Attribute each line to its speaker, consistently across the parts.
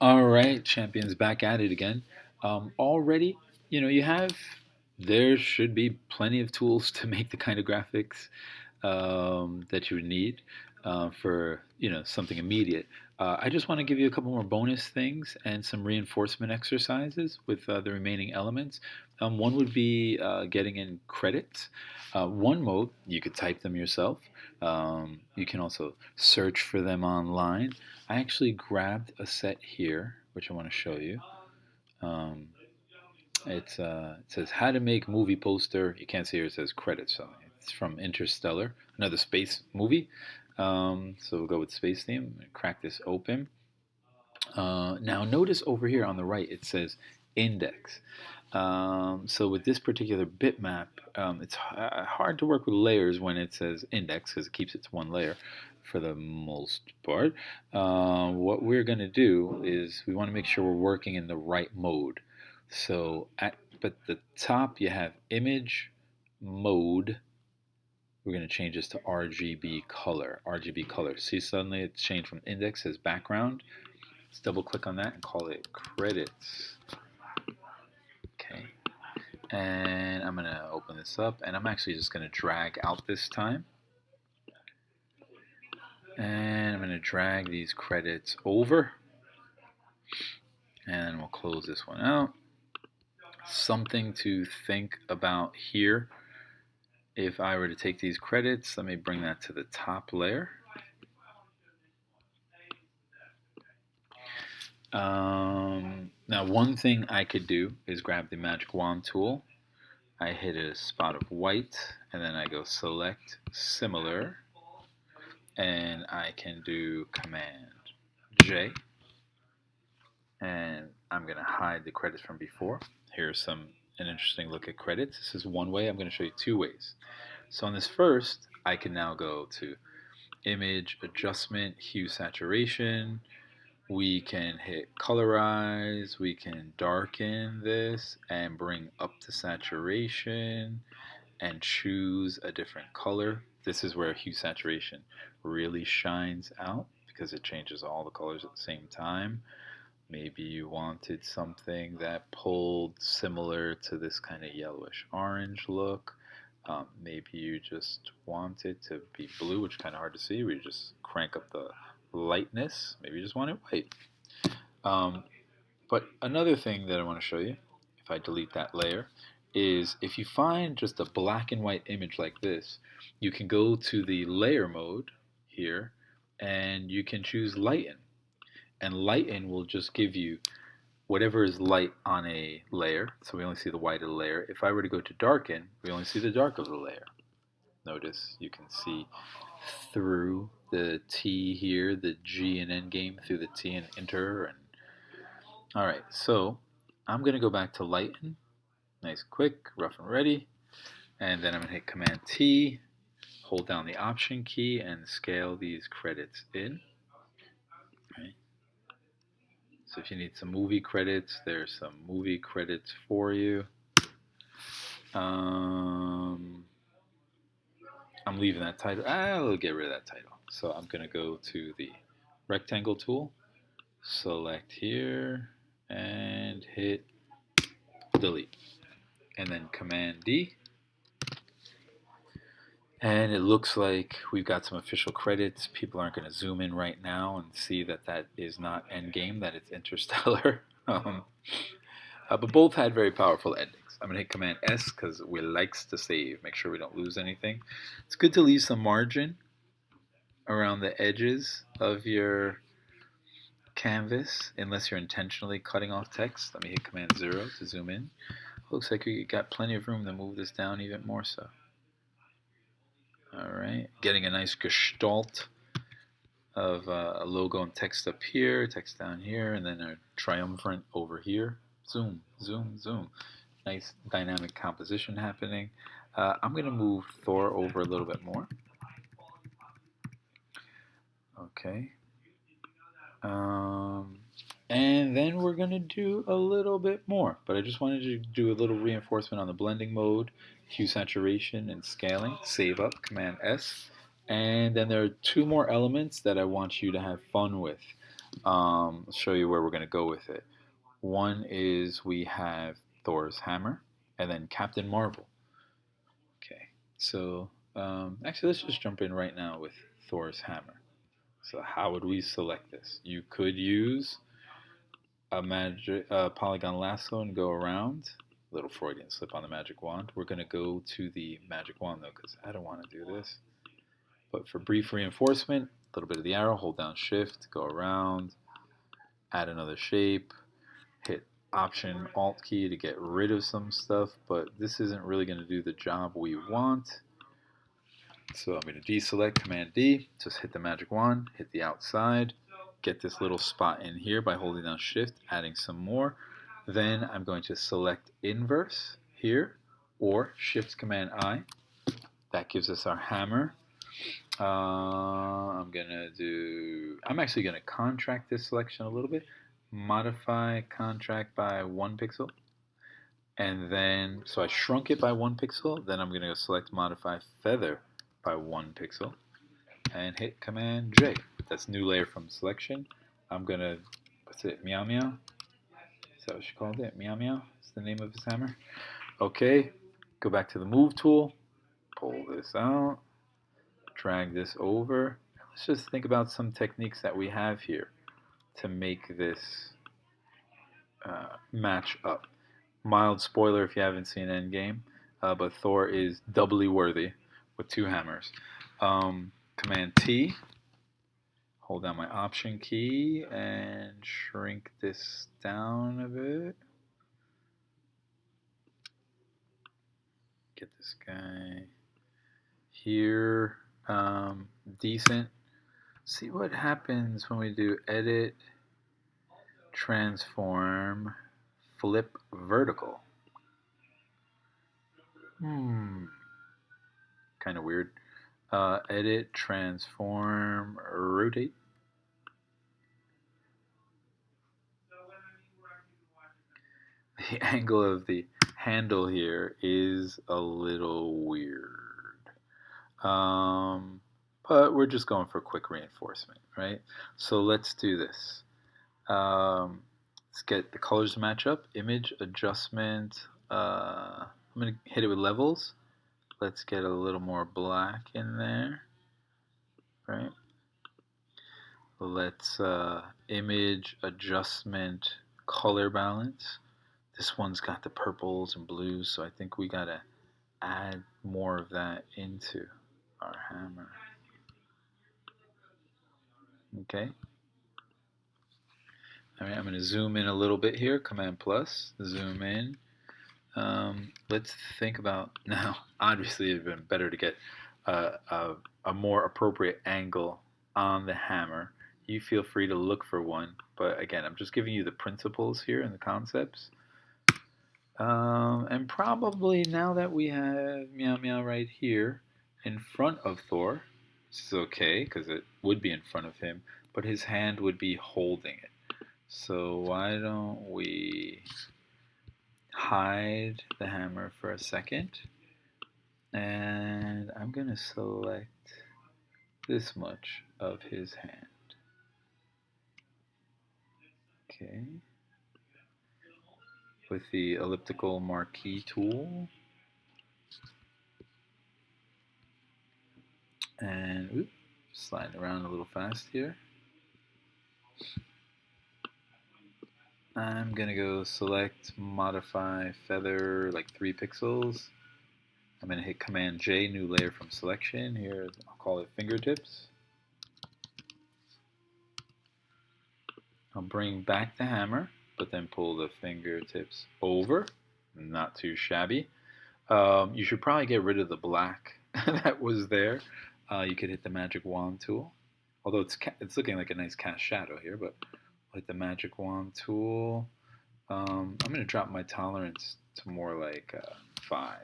Speaker 1: All right, champions, back at it again. Already, you have, there should be plenty of tools to make the kind of graphics that you would need for, something immediate. I just want to give you a couple more bonus things and some reinforcement exercises with the remaining elements. One would be getting in credits. One mode, you could type them yourself. You can also search for them online. I actually grabbed a set here, which I want to show you. Um, it says how to make movie poster. You can't see here. It says credits. So it's from Interstellar, another space movie. So we'll go with space theme. Crack this open. Now notice over here on the right it says index. So with this particular bitmap, it's hard to work with layers when it says index because it keeps it to one layer for the most part. What we're going to do is we want to make sure we're working in the right mode. So at but the top you have image mode. We're going to change this to RGB color. RGB color. See, suddenly it's changed from index as background. Let's double click on that and call it credits. Okay. And I'm going to open this up, and I'm actually just going to drag out this time. And I'm going to drag these credits over. And we'll close this one out. Something to think about here. If I were to take these credits, let me bring that to the top layer. Now, one thing I could do is grab the magic wand tool. I hit a spot of white, and then I go select similar, and I can do Command J, and I'm going to hide the credits from before. Here's an interesting look at credits. This is one way. I'm going to show you two ways. So on this first, I can now go to Image Adjustment, Hue Saturation. We can hit colorize, we can darken this and bring up the saturation and choose a different color. This is where hue saturation really shines out because it changes all the colors at the same time. Maybe you wanted something that pulled similar to this kind of yellowish orange look. Maybe you just want it to be blue, which is kind of hard to see, where you just crank up the lightness. Maybe you just want it white. Um, but another thing that I want to show you, if I delete that layer, is if you find just a black and white image like this, you can go to the layer mode here and you can choose lighten. And lighten will just give you whatever is light on a layer. So we only see the white of the layer. If I were to go to darken, we only see the dark of the layer. Notice you can see through the T here, the G in Endgame, through the T and enter. And all right, so I'm going to go back to lighten. Nice, quick, rough and ready. And then I'm going to hit Command T, hold down the Option key, and scale these credits in. Right. So if you need some movie credits, there's some movie credits for you. I'm leaving that title. I'll get rid of that title. So I'm going to go to the rectangle tool, select here, and hit delete. And then Command D. And it looks like we've got some official credits. People aren't going to zoom in right now and see that that is not Endgame, that it's Interstellar. But both had very powerful endings. I'm going to hit Command S because we likes to save, make sure we don't lose anything. It's good to leave some margin around the edges of your canvas unless you're intentionally cutting off text. Let me hit Command 0 to zoom in. Looks like we got plenty of room to move this down even more so. Alright, getting a nice gestalt of a logo and text up here, text down here, and then a triumvirate over here. Zoom, zoom, zoom. Nice dynamic composition happening. I'm going to move Thor over a little bit more. Okay. And then we're going to do a little bit more, but I just wanted to do a little reinforcement on the blending mode, hue saturation, and scaling. Save up, Command S. And then there are two more elements that I want you to have fun with. I'll show you where we're going to go with it. One is we have Thor's hammer, and then Captain Marvel. Okay, so actually, let's just jump in right now with Thor's hammer. So how would we select this? You could use a magic polygon lasso and go around. Little Freudian slip on the magic wand. We're going to go to the magic wand though, because I don't want to do this. But for brief reinforcement, a little bit of the arrow, hold down shift, go around, add another shape, hit option alt key to get rid of some stuff, but this isn't really going to do the job we want. So I'm going to deselect, Command D, just hit the magic wand, hit the outside, get this little spot in here by holding down shift, adding some more. Then I'm going to select inverse here, or shift Command I. That gives us our hammer. I'm actually gonna contract this selection a little bit. Modify contract by 1 pixel. And then, so I shrunk it by 1 pixel. Then I'm gonna go select modify feather by 1 pixel. And hit Command J. That's new layer from selection. I'm gonna, what's it, Meow Meow? Is that what she called it? Meow Meow is the name of his hammer. Okay, go back to the move tool. Pull this out. Drag this over. Let's just think about some techniques that we have here to make this match up. Mild spoiler if you haven't seen Endgame, but Thor is doubly worthy with 2 hammers. Command T, hold down my option key and shrink this down a bit. Get this guy here decent. See what happens when we do edit, transform, flip vertical. Kind of weird. Edit, transform, rotate. The angle of the handle here is a little weird. But we're just going for quick reinforcement, right? So let's do this. Let's get the colors to match up. Image, adjustment. I'm going to hit it with levels. Let's get a little more black in there, right? Let's image, adjustment, color balance. This one's got the purples and blues, so I think we got to add more of that into our hammer. Okay. All right, I'm going to zoom in a little bit here. Command plus, zoom in. Let's think about now. Obviously, it'd been better to get a more appropriate angle on the hammer. You feel free to look for one, but again, I'm just giving you the principles here and the concepts. And probably now that we have Meow Meow right here in front of Thor, this is okay because it would be in front of him, but his hand would be holding it. So why don't we hide the hammer for a second, and I'm going to select this much of his hand. Okay. With the elliptical marquee tool. And sliding around a little fast here. I'm going to go select modify feather like 3 pixels. I'm going to hit Command J, new layer from selection. Here, I'll call it fingertips. I'll bring back the hammer, but then pull the fingertips over. Not too shabby. You should probably get rid of the black that was there. You could hit the magic wand tool. Although it's looking like a nice cast shadow here, but hit the magic wand tool. I'm going to drop my tolerance to more like 5.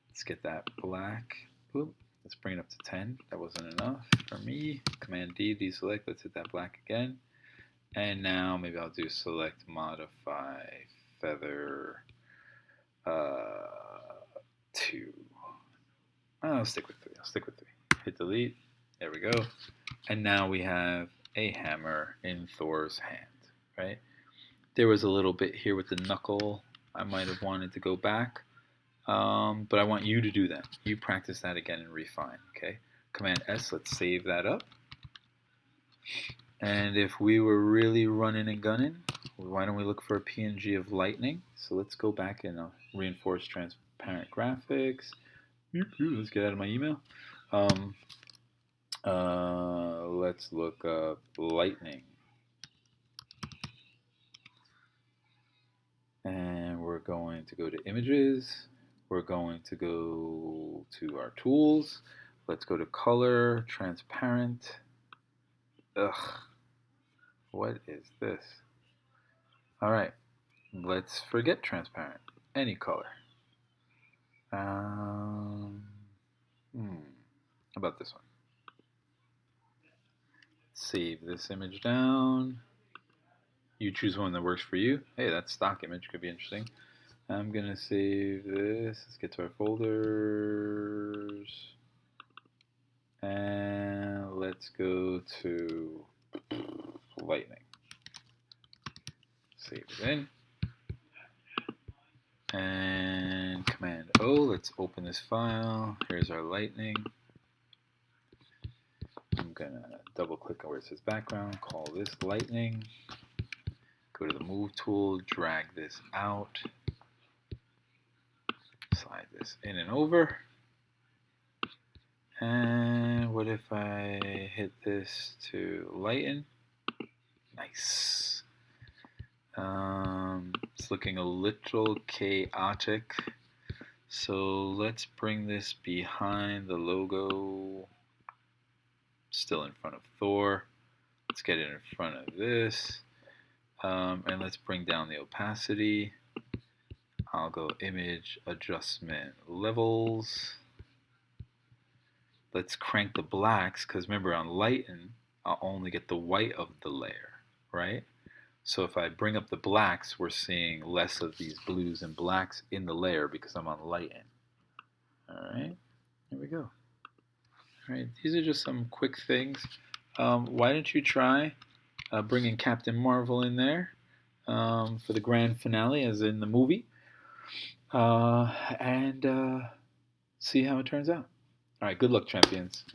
Speaker 1: Let's get that black. Oop. Let's bring it up to 10. That wasn't enough for me. Command D, deselect. Let's hit that black again. And now maybe I'll do select modify feather 2. I'll stick with 3. Hit delete. There we go. And now we have a hammer in Thor's hand, right? There was a little bit here with the knuckle. I might have wanted to go back, but I want you to do that. You practice that again and refine, okay? Command S, let's save that up. And if we were really running and gunning, why don't we look for a PNG of lightning? So let's go back and reinforce transparent graphics. Let's get out of my email. Let's look up lightning. And we're going to go to images. We're going to go to our tools. Let's go to color, transparent. Ugh, what is this? All right, let's forget transparent. Any color. How about this one? Save this image down. You choose one that works for you. Hey, that stock image could be interesting. I'm gonna save this. Let's get to our folders. And let's go to lightning. Save it in. And Command O, let's open this file. Here's our lightning. I'm gonna double click on where it says background, call this lightning. Go to the move tool, drag this out. Slide this in and over. And what if I hit this to lighten? Nice. It's looking a little chaotic. So let's bring this behind the logo. Still in front of Thor. Let's get it in front of this. And let's bring down the opacity. I'll go image adjustment levels. Let's crank the blacks, because remember on lighten, I'll only get the white of the layer, right? So if I bring up the blacks, we're seeing less of these blues and blacks in the layer because I'm on lighten. All right, here we go. All right, these are just some quick things. Why don't you try bringing Captain Marvel in there for the grand finale, as in the movie, and see how it turns out. All right, good luck, champions.